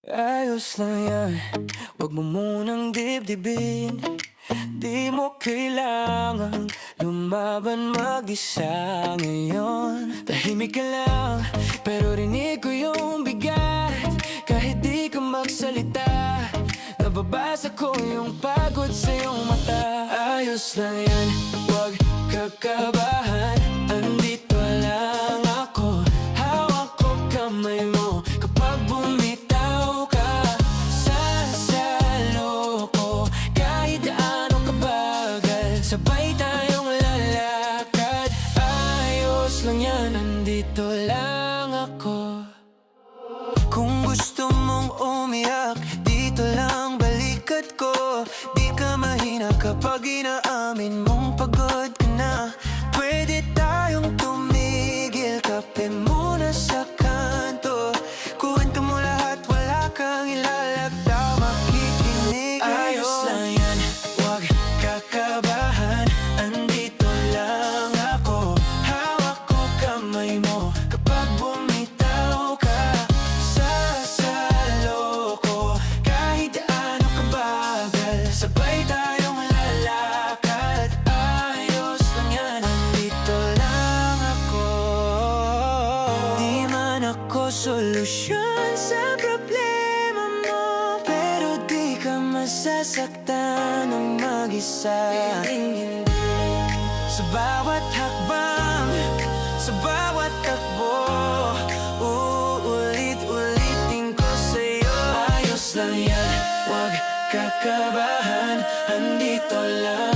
Ayos lang yan, wag mo munang dibdibin. Di mo kailangang lumaban mag-isa ngayon. Tahimik ka lang, pero rinig ko yung bigat. Kahit di ka magsalita, nababasa ko yung pagod sa iyong mata. Ayos lang yan, wag kakabahan. Andito lang ako, hawak ko kamay mo. Kapag bumitaw ka, sasalo ko. Kahit gaano kabagal, sabay tayong lalakad. Ayos lang yan, andito lang ako. Kung gusto mong umiyak, dito lang balikat ko. Di ka mahina kapag inaamin mong pagod ka na. Pwede tayong tumigil, kape muna sa kanto. Kuwento mo lahat, wala kang ilalagda, makikinig. Ayos lang yan, wag kakabahan. Andito lang ako, hawak ko kamay mo. Kapag bumitaw ka, sasalo ko. Kahit gaano kabagal, sabay tayong lalakad. Ayos lang yan, andito lang ako. Di man ako solusyon sa problema mo, pero di ka masasaktan ng mag-isa. Sa bawat hakbang, sa bawat takbo, uulit-ulitin ko sa'yo. Ayos lang yan, wag kakabahan. Andito lang